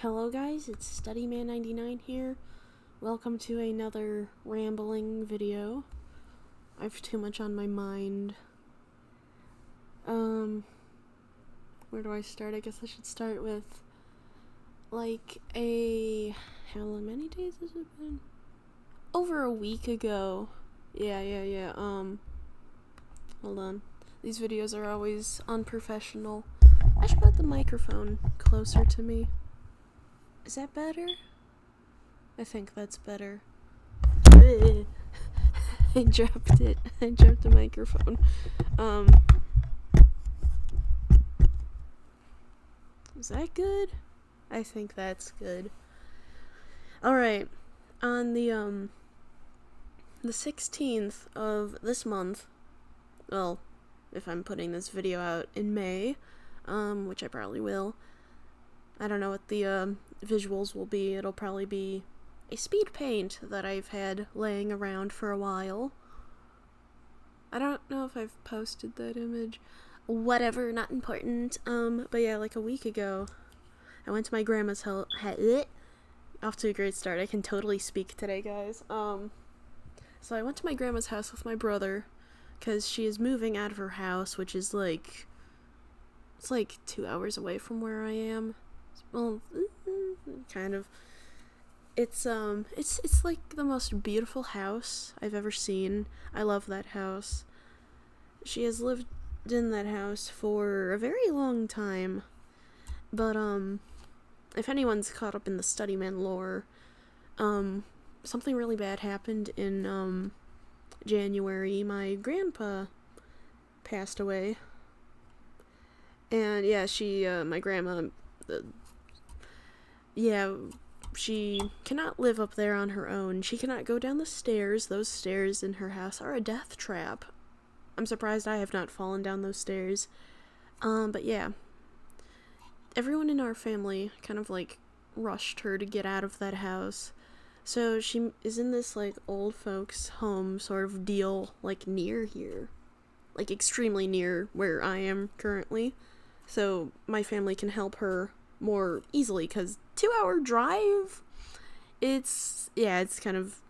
Hello guys, it's StudyMan99 here. Welcome to another rambling video. I have too much on my mind. Where do I start? I guess I should start with, how many days has it been? Over a week ago. Yeah. Hold on. These videos are always unprofessional. I should put the microphone closer to me. Is that better? I think that's better. I dropped it. I dropped the microphone. Is that good? I think that's good. Alright. On the 16th of this month, well, if I'm putting this video out in May, which I probably will, I don't know what the visuals will be. It'll probably be a speed paint that I've had laying around for a while. I don't know if I've posted that image. Whatever, not important. But yeah, like a week ago, I went to my grandma's house. Off to a great start. I can totally speak today, guys. So I went to my grandma's house with my brother, because she is moving out of her house, which is it's like 2 hours away from where I am. Well, kind of. It's like the most beautiful house I've ever seen. I love that house. She has lived in that house for a very long time. But, if anyone's caught up in the Studyman lore, something really bad happened in, January. My grandpa passed away. And, yeah, my grandma, she cannot live up there on her own. She cannot go down the stairs. Those stairs in her house are a death trap. I'm surprised I have not fallen down those stairs. But yeah. Everyone in our family kind of, rushed her to get out of that house. So she is in this, old folks' home sort of deal, near here. Extremely near where I am currently. So my family can help her more easily, because 2-hour drive, it's kind of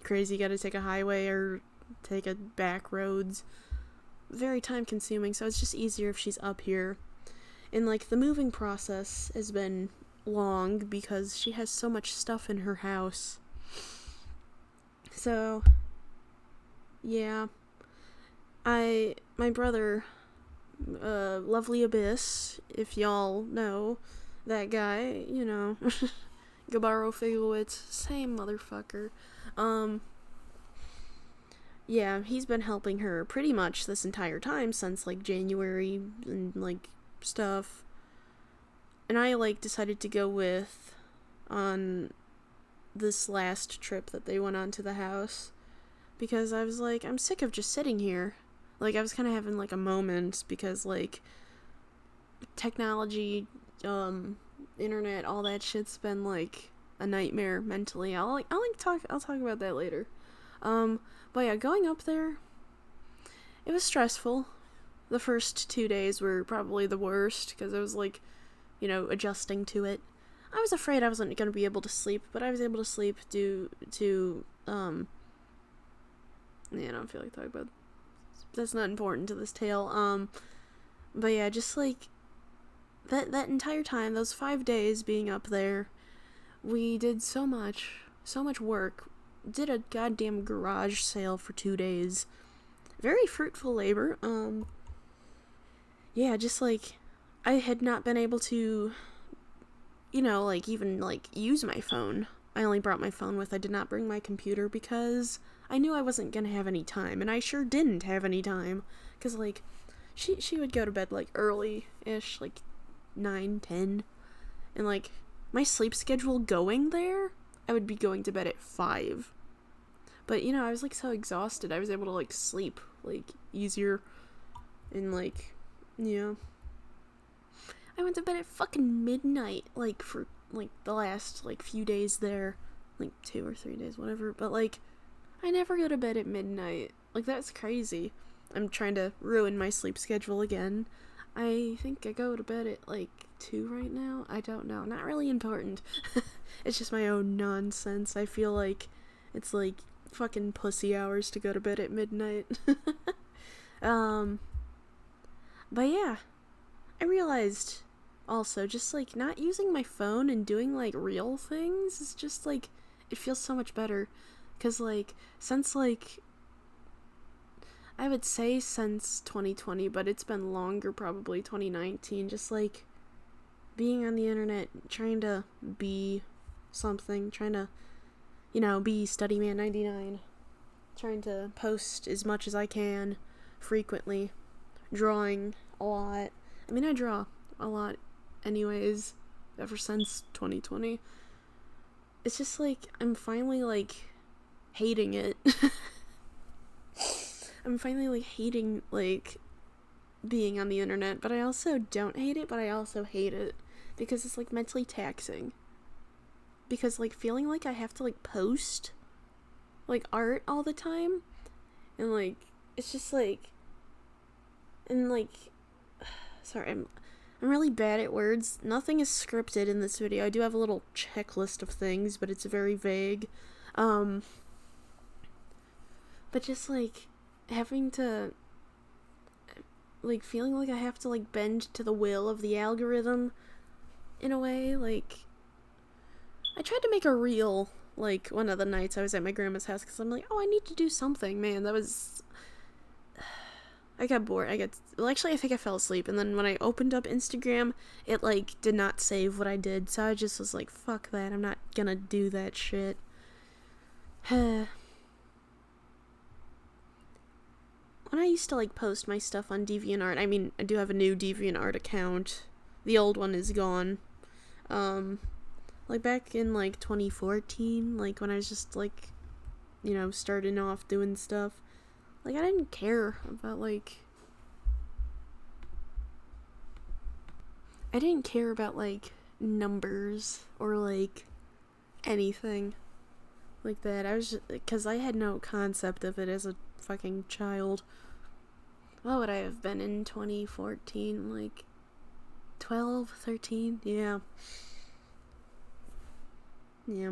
crazy. You gotta take a highway or take a back roads. Very time consuming, so it's just easier if she's up here. And the moving process has been long because she has so much stuff in her house. So yeah, my brother, Lovely Abyss, if y'all know that guy, Gabaro Figlowitz, same motherfucker. Yeah, he's been helping her pretty much this entire time since, January and, stuff. And I, decided to go with on this last trip that they went on to the house, because I was I'm sick of just sitting here. I was kind of having, a moment, because, technology, internet, all that shit's been a nightmare mentally. I'll talk about that later. But yeah, going up there, it was stressful. The first 2 days were probably the worst, because I was adjusting to it. I was afraid I wasn't gonna be able to sleep, but I was able to sleep due to I don't feel like talking about, that's not important to this tale. But yeah, just that entire time, those 5 days being up there, we did so much work. Did a goddamn garage sale for 2 days. Very fruitful labor. Yeah, just I had not been able to, even use my phone. I only brought my phone with. I did not bring my computer because I knew I wasn't gonna have any time, and I sure didn't have any time, because she would go to bed early-ish, 9, 10, and my sleep schedule going there, I would be going to bed at 5. But I was so exhausted, I was able to sleep easier, and yeah. I went to bed at fucking midnight, for the last few days there, 2 or 3 days, whatever. But I never go to bed at midnight. That's crazy. I'm trying to ruin my sleep schedule again. I think I go to bed at like 2 right now. I don't know. Not really important. It's just my own nonsense. I feel like it's like fucking pussy hours to go to bed at midnight. But yeah, I realized also just like not using my phone and doing like real things is just like, it feels so much better. Cause like, since like, I would say since 2020, but it's been longer, probably 2019, just like being on the internet, trying to be something, trying to, be StudyMan99, trying to post as much as I can, frequently, drawing a lot. I mean, I draw a lot anyways, ever since 2020. It's just like, I'm finally like hating it. I'm finally like hating like being on the internet, but I also don't hate it, but I also hate it because it's like mentally taxing. Because like feeling like I have to like post like art all the time, and like it's just like, and like sorry, I'm really bad at words. Nothing is scripted in this video. I do have a little checklist of things, but it's very vague. But just like having to, like, feeling like I have to like bend to the will of the algorithm in a way. Like, I tried to make a reel like one of the nights I was at my grandma's house because I'm like, oh, I need to do something, man. I got bored. Well, actually, I think I fell asleep, and then when I opened up Instagram, it like did not save what I did, so I just was like, fuck that, I'm not gonna do that shit. When I used to like post my stuff on DeviantArt, I mean, I do have a new DeviantArt account. The old one is gone. Like back in like 2014, like when I was just like, starting off doing stuff. Like, I didn't care about, like, numbers or, like, anything like that. I was just, because I had no concept of it as a fucking child. What would I have been in 2014? Like, 12, 13? Yeah. Yeah.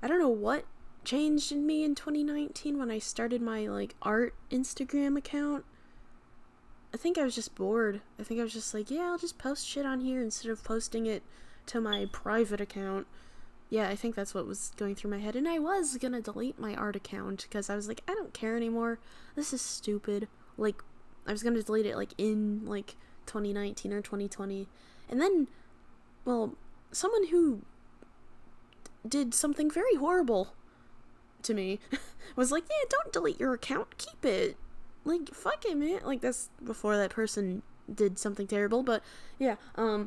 I don't know what changed in me in 2019 when I started my like art Instagram account. I think I was just bored. I think I was just like, yeah, I'll just post shit on here instead of posting it to my private account. Yeah, I think that's what was going through my head. And I was gonna delete my art account because I was like, I don't care anymore. This is stupid. Like, I was gonna delete it like in like 2019 or 2020. And then, well, someone who did something very horrible to me was like, yeah, don't delete your account, keep it. Like, fuck it, man. Like, that's before that person did something terrible, but yeah, I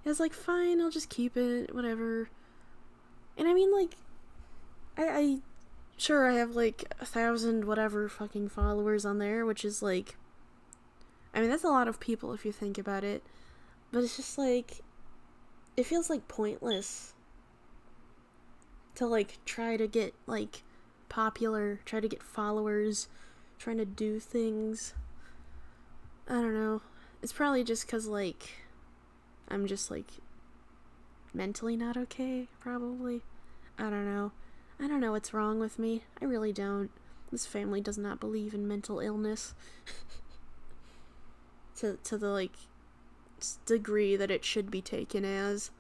was like, fine, I'll just keep it, whatever. And I mean, like, I sure, I have like 1,000 whatever fucking followers on there, which is like, I mean, that's a lot of people if you think about it, but it's just like, it feels like pointless to like try to get like popular, try to get followers, trying to do things. I don't know. It's probably just because like I'm just like mentally not okay, probably. I don't know. I don't know what's wrong with me. I really don't. This family does not believe in mental illness to the like degree that it should be taken as.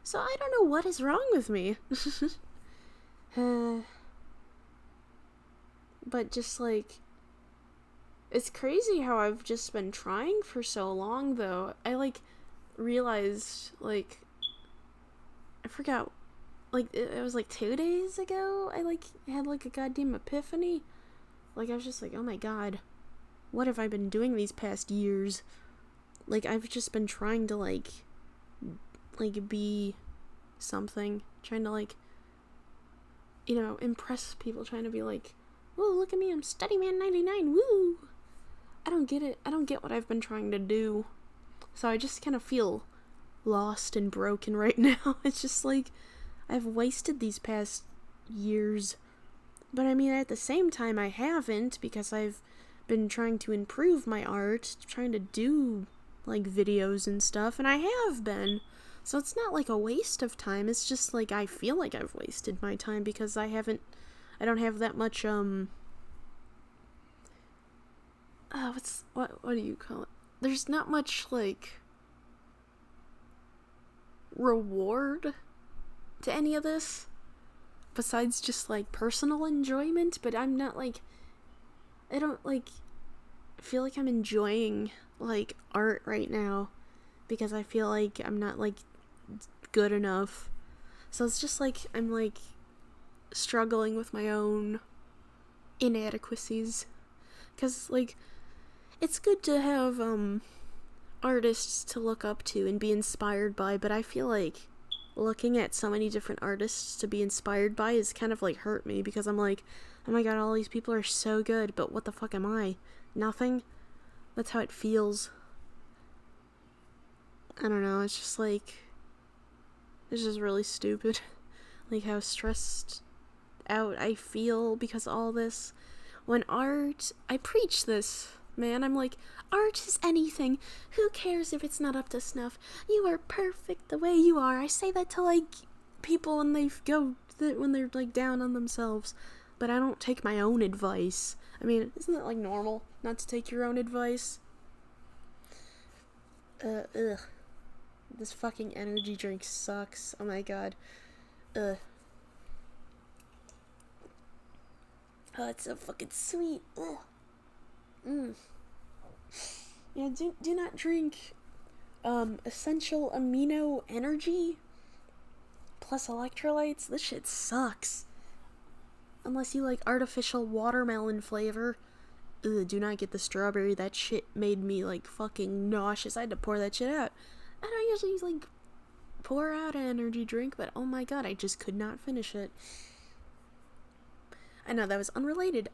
So I don't know what is wrong with me. But just like, it's crazy how I've just been trying for so long though. I like realized like, I forgot, like it was like 2 days ago I like had like a goddamn epiphany. Like I was just like, oh my god, what have I been doing these past years? Like I've just been trying to like be something, trying to like, impress people, trying to be like, whoa, look at me, I'm StudyMan99, woo! I don't get it. I don't get what I've been trying to do. So I just kind of feel lost and broken right now. It's just like, I've wasted these past years. But I mean, at the same time, I haven't, because I've been trying to improve my art, trying to do, like, videos and stuff, and I have been. So it's not, like, a waste of time. It's just, like, I feel like I've wasted my time because I don't have that much, what do you call it? There's not much, like, reward to any of this besides just, like, personal enjoyment, but I'm not, like, I don't, like, feel like I'm enjoying, like, art right now because I feel like I'm not, like, good enough. So it's just, like, I'm, like, struggling with my own inadequacies because, like, it's good to have, artists to look up to and be inspired by, but I feel like looking at so many different artists to be inspired by is kind of, like, hurt me because I'm like, oh my god, all these people are so good, but what the fuck am I? Nothing? That's how it feels. I don't know, it's just, like, it's just really stupid. Like, how stressed out I feel because of all this. When art, I preach this, man. I'm like, art is anything. Who cares if it's not up to snuff? You are perfect the way you are. I say that to, like, people when when they're, like, down on themselves. But I don't take my own advice. I mean, isn't that, like, normal not to take your own advice? Ugh. This fucking energy drink sucks. Oh my god. Ugh. Oh, it's so fucking sweet. Ugh. Yeah, do not drink essential amino energy plus electrolytes. This shit sucks. Unless you like artificial watermelon flavor. Ugh, do not get the strawberry. That shit made me, like, fucking nauseous. I had to pour that shit out. I don't usually, like, pour out an energy drink, but oh my god, I just could not finish it. I know, that was unrelated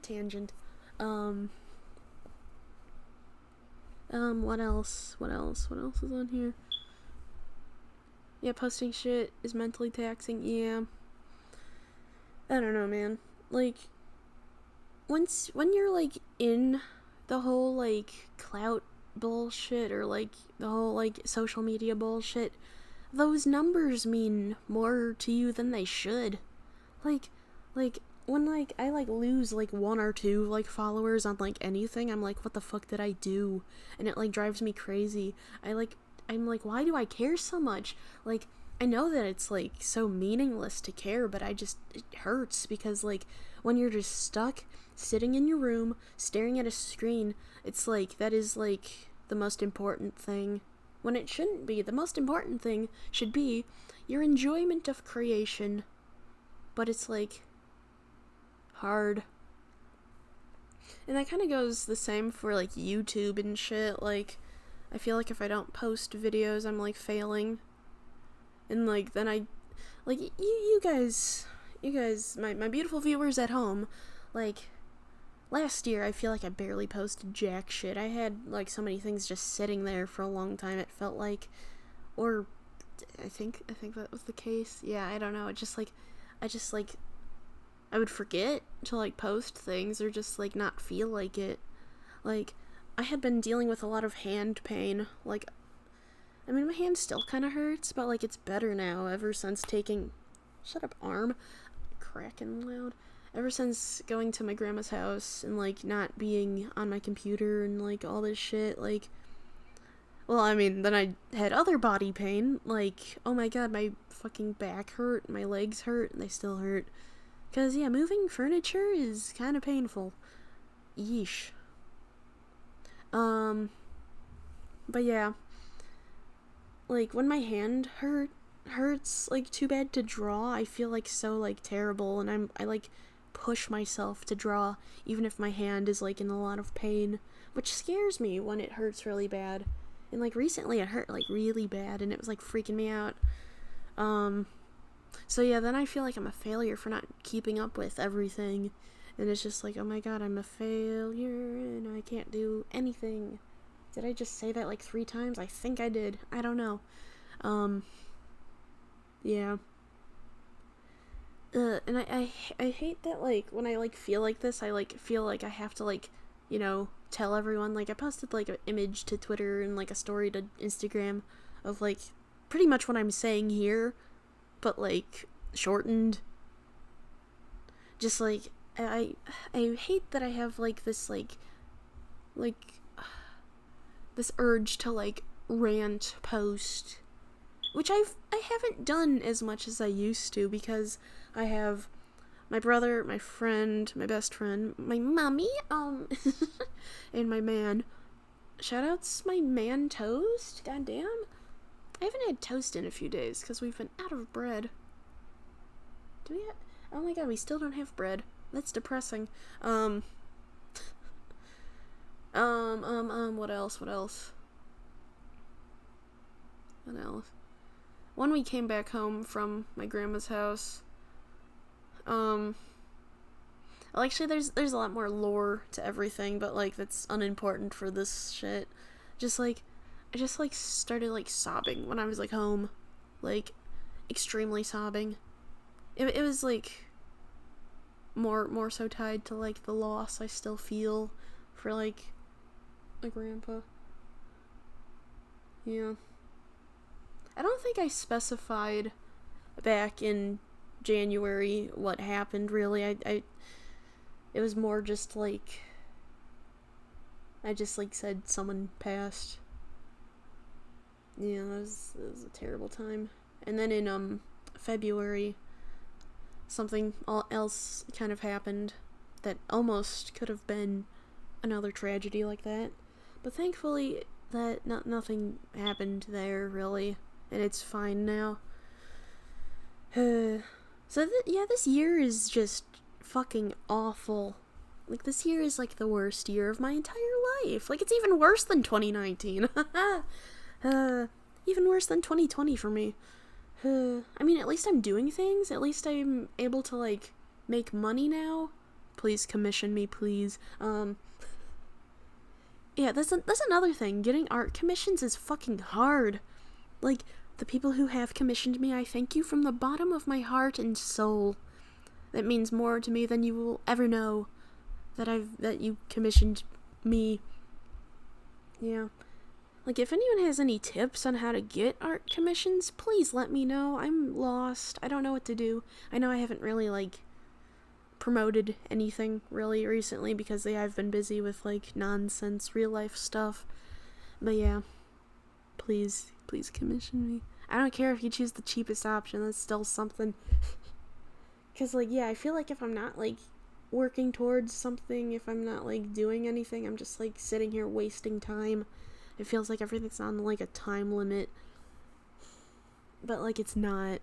tangent. What else is on here? Yeah, posting shit is mentally taxing, yeah. I don't know, man. Like, when you're, like, in the whole, like, clout bullshit or, like, the whole, like, social media bullshit, those numbers mean more to you than they should. Like, when, like, I, like, lose, like, 1 or 2, like, followers on, like, anything, I'm like, what the fuck did I do? And it, like, drives me crazy. I'm like, why do I care so much? Like, I know that it's, like, so meaningless to care, but it hurts because, like, when you're just stuck sitting in your room, staring at a screen, it's, like, that is, like, the most important thing. When it shouldn't be. The most important thing should be your enjoyment of creation. But it's, like, hard. And that kind of goes the same for, like, YouTube and shit. Like, I feel like if I don't post videos, I'm, like, failing. And, like, then like, you guys, my beautiful viewers at home, like, last year, I feel like I barely posted jack shit. I had, like, so many things just sitting there for a long time, it felt like. Or, I think that was the case. Yeah, I don't know. I would forget to, like, post things or just, like, not feel like it. Like, I had been dealing with a lot of hand pain. Like, I mean, my hand still kind of hurts, but, like, it's better now ever since taking... Shut up, arm. Cracking loud. Ever since going to my grandma's house and, like, not being on my computer and, like, all this shit, like... Well, I mean, then I had other body pain. Like, oh my god, my fucking back hurt, my legs hurt, and they still hurt. Because, yeah, moving furniture is kind of painful. Yeesh. But yeah. Like, when my hand hurts, like, too bad to draw, I feel, like, so, like, terrible, and I, like, push myself to draw, even if my hand is, like, in a lot of pain, which scares me when it hurts really bad. And, like, recently it hurt, like, really bad, and it was, like, freaking me out. So, yeah, then I feel like I'm a failure for not keeping up with everything, and it's just like, oh my god, I'm a failure, and I can't do anything. Did I just say that, like, 3 times? I think I did. I don't know. Yeah. And I hate that, like, when I, like, feel like this, I, like, feel like I have to, like, tell everyone. Like, I posted, like, an image to Twitter and, like, a story to Instagram of, like, pretty much what I'm saying here, but, like, shortened. Just, like, I hate that I have, like, this, like, this urge to, like, rant post, which I haven't done as much as I used to, because I have my brother, my friend, my best friend, my mommy, and my man. Shoutouts my man Toast. Goddamn, I haven't had toast in a few days because we've been out of bread. Do we? Oh my god, we still don't have bread. That's depressing. What else? When we came back home from my grandma's house, well, actually, there's a lot more lore to everything, but, like, that's unimportant for this shit. I just, like, started, like, sobbing when I was, like, home. Like, extremely sobbing. It was, like, more so tied to, like, the loss I still feel for, like, my grandpa. Yeah. I don't think I specified back in January what happened, really. It was more just, like, I just, like, said someone passed. Yeah, it was a terrible time. And then in, February, something else kind of happened that almost could have been another tragedy like that. But thankfully, nothing happened there, really. And it's fine now. This year is just fucking awful. Like, this year is, like, the worst year of my entire life. Like, it's even worse than 2019. Even worse than 2020 for me. I mean, at least I'm doing things. At least I'm able to, like, make money now. Please commission me, please. Yeah, that's another thing. Getting art commissions is fucking hard. Like, the people who have commissioned me, I thank you from the bottom of my heart and soul. That means more to me than you will ever know. That you commissioned me. Yeah. Like, if anyone has any tips on how to get art commissions, please let me know. I'm lost. I don't know what to do. I know I haven't really, like, promoted anything really recently because I've been busy with, like, nonsense real life stuff. But yeah. Please commission me. I don't care if you choose the cheapest option. That's still something. Because, like, yeah, I feel like if I'm not, like, working towards something, if I'm not, like, doing anything, I'm just, like, sitting here wasting time. It feels like everything's on, like, a time limit. But, like, it's not.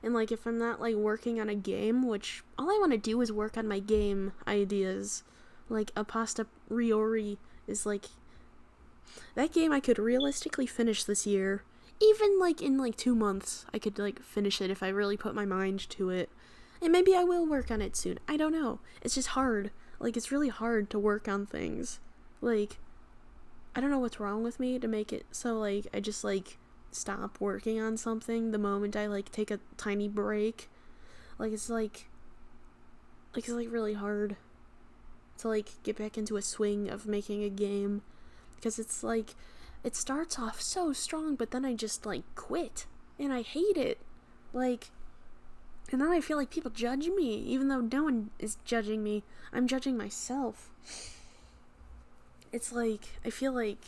And, like, if I'm not, like, working on a game, which all I want to do is work on my game ideas. Like, A Pasta Riori is, like, that game I could realistically finish this year. Even, like, in, like, 2 months, I could, like, finish it if I really put my mind to it. And maybe I will work on it soon. I don't know. It's just hard. Like, it's really hard to work on things. Like, I don't know what's wrong with me to make it so, like, I just, like, stop working on something the moment I, like, take a tiny break. Like, it's really hard to, like, get back into a swing of making a game. Because it's, like, it starts off so strong, but then I just, like, quit. And I hate it. Like, and then I feel like people judge me, even though no one is judging me. I'm judging myself. It's like, I feel like,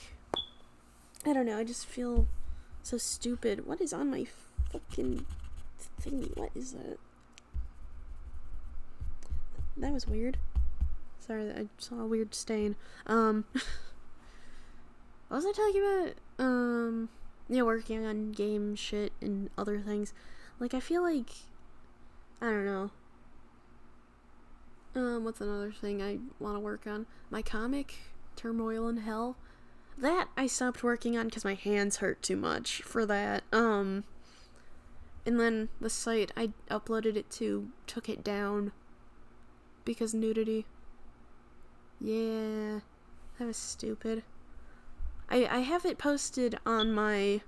I don't know, I just feel so stupid. What is on my fucking thingy? What is that? That was weird. Sorry, I saw a weird stain. What was I talking about? Yeah, working on game shit and other things. Like, I feel like, I don't know. What's another thing I want to work on? My comic, Turmoil in Hell. That I stopped working on because my hands hurt too much for that. And then the site I uploaded it to took it down because nudity. Yeah, that was stupid. I have it posted on my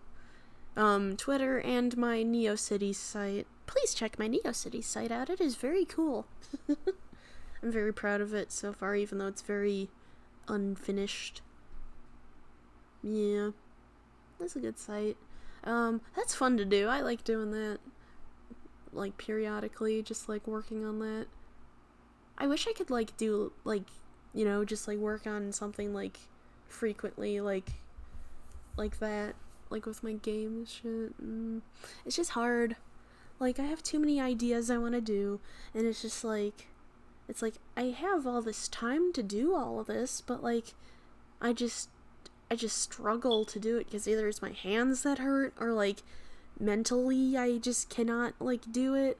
Twitter and my NeoCities site. Please check my NeoCities site out. It is very cool. I'm very proud of it so far, even though it's very unfinished. Yeah, that's a good site. That's fun to do. I like doing that, like, periodically, just, like, working on that. I wish I could, like, do, like, you know, just, like, work on something, like, frequently, like that, like, with my game shit. It's just hard. Like, I have too many ideas I want to do, and it's just, like, it's like, I have all this time to do all of this, but, like, I just struggle to do it, because either it's my hands that hurt, or, like, mentally I just cannot, like, do it,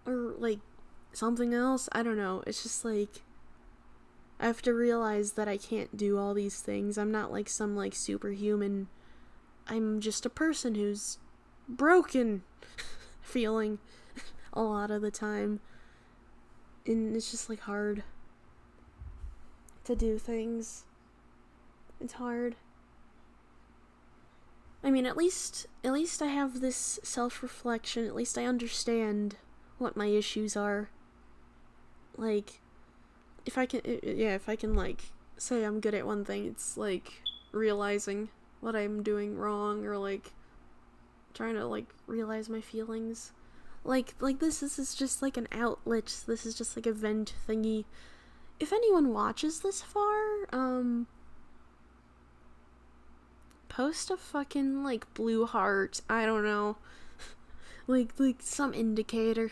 or, like, something else. I don't know. It's just, like, I have to realize that I can't do all these things. I'm not, like, some, like, superhuman. I'm just a person who's broken feeling a lot of the time. And it's just, like, hard to do things. It's hard. I mean, at least I have this self-reflection. At least I understand what my issues are. Like, if I can, like, say I'm good at one thing, it's, like, realizing what I'm doing wrong, or, like, trying to, like, realize my feelings. Like this is just, like, an outlet. This is just, like, a vent thingy. If anyone watches this far, post a fucking, like, blue heart. I don't know. like some indicator.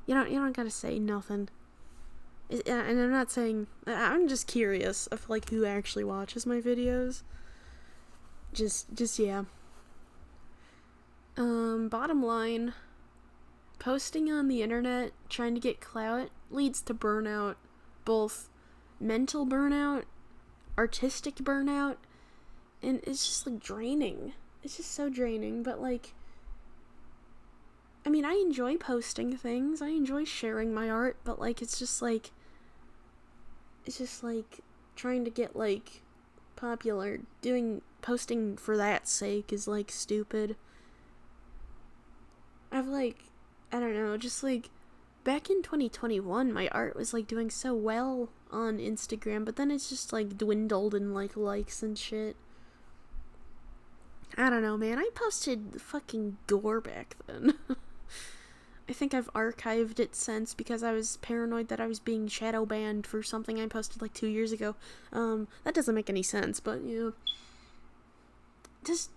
You don't gotta say nothing. And I'm not saying, I'm just curious of, like, who actually watches my videos. Just yeah. Bottom line, posting on the internet, trying to get clout, leads to burnout. Both mental burnout, artistic burnout, and it's just, like, draining. It's just so draining, but, like, I mean, I enjoy posting things, I enjoy sharing my art, but, like, it's just, like, trying to get, like, popular, posting for that sake is, like, stupid. I've, like, I don't know, just, like, back in 2021, my art was, like, doing so well on Instagram, but then it's just, like, dwindled in, like, likes and shit. I don't know, man. I posted fucking gore back then. I think I've archived it since, because I was paranoid that I was being shadow banned for something I posted, like, 2 years ago. That doesn't make any sense, but, you know. Does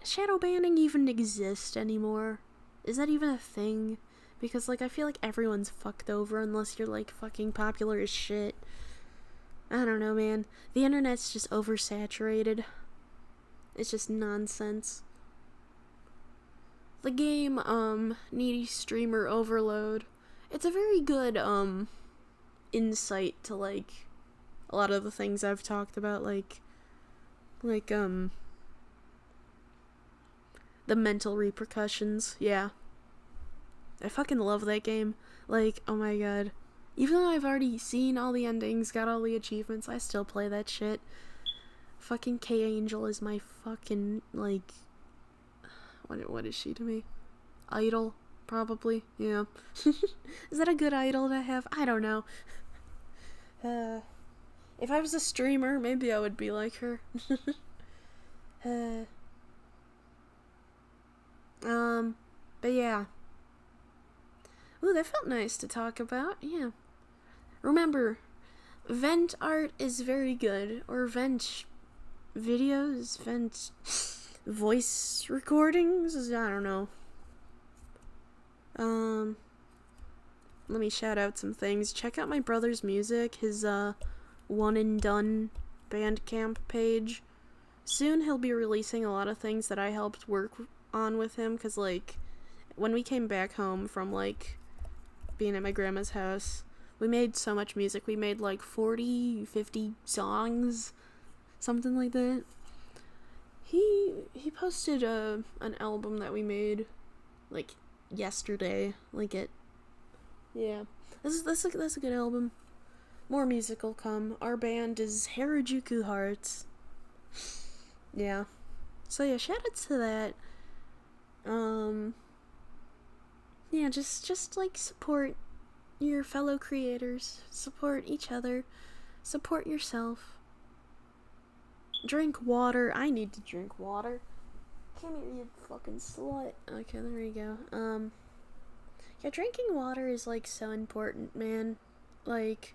shadow banning even exist anymore? Is that even a thing? Because, like, I feel like everyone's fucked over unless you're, like, fucking popular as shit. I don't know, man. The internet's just oversaturated. It's just nonsense. The game, Needy Streamer Overload, it's a very good, insight to, like, a lot of the things I've talked about, like, the mental repercussions, yeah. I fucking love that game. Like, oh my god. Even though I've already seen all the endings, got all the achievements, I still play that shit. Fucking K-Angel is my fucking, like, what is she to me? Idol, probably, yeah. Is that a good idol to have? I don't know. If I was a streamer, maybe I would be like her. But yeah. Ooh, that felt nice to talk about, yeah. Remember, vent art is very good, or vent videos, vent voice recordings, I don't know. Let me shout out some things. Check out my brother's music, his, One and Done Bandcamp page. Soon he'll be releasing a lot of things that I helped work on with him, because, like, when we came back home from, like, being at my grandma's house, we made so much music. We made, like, 40, 50 songs, something like that. He posted an album that we made, like, yesterday. Like, yeah. That's a good album. More music will come. Our band is Harajuku Hearts. Yeah. So yeah, shout out to that. Yeah, just like support your fellow creators, support each other, support yourself. Drink water. I need to drink water. Come here, you fucking slut. Okay, there we go. Yeah, drinking water is, like, so important, man. Like,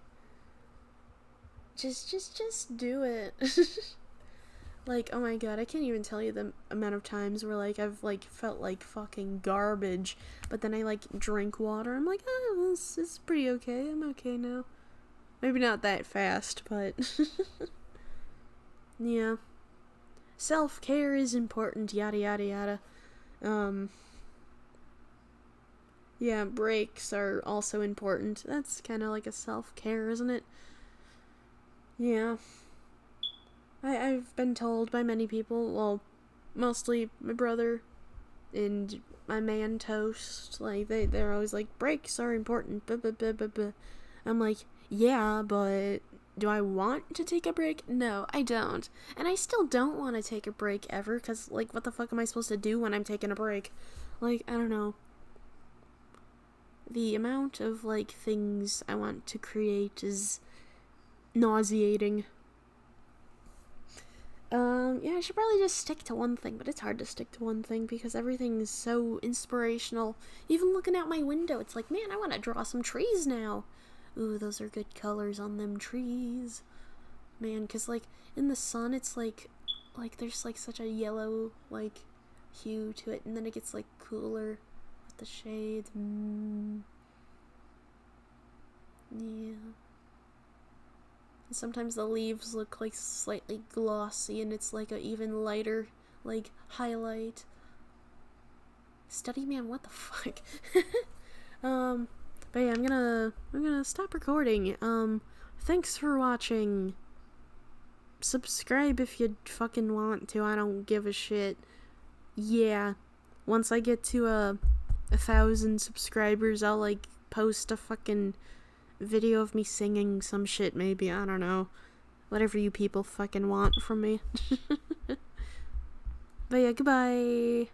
just do it. Like, oh my god, I can't even tell you the amount of times where, like, I've, like, felt like fucking garbage, but then I, like, drink water. I'm like, oh, this is pretty okay. I'm okay now. Maybe not that fast, but yeah. Self-care is important, yada yada yada. Yeah, breaks are also important. That's kind of like a self-care, isn't it? Yeah. I've been told by many people, well, mostly my brother and my man Toast, like, they're always like, breaks are important, blah, blah, blah, blah, blah. I'm like, yeah, but do I want to take a break? No, I don't. And I still don't want to take a break ever, because, like, what the fuck am I supposed to do when I'm taking a break? Like, I don't know. The amount of, like, things I want to create is nauseating. Yeah, I should probably just stick to one thing, but it's hard to stick to one thing because everything is so inspirational. Even looking out my window, it's like, man, I want to draw some trees now. Ooh, those are good colors on them trees. Man, because, like, in the sun, it's like there's, like, such a yellow, like, hue to it, and then it gets, like, cooler with the shades. Yeah. Sometimes the leaves look, like, slightly glossy, and it's, like, a even lighter, like, highlight. Study man, what the fuck? But yeah, I'm gonna stop recording. Thanks for watching. Subscribe if you fucking want to, I don't give a shit. Yeah. Once I get to 1,000 subscribers, I'll, like, post a fucking video of me singing some shit, maybe. I don't know. Whatever you people fucking want from me. But yeah, goodbye.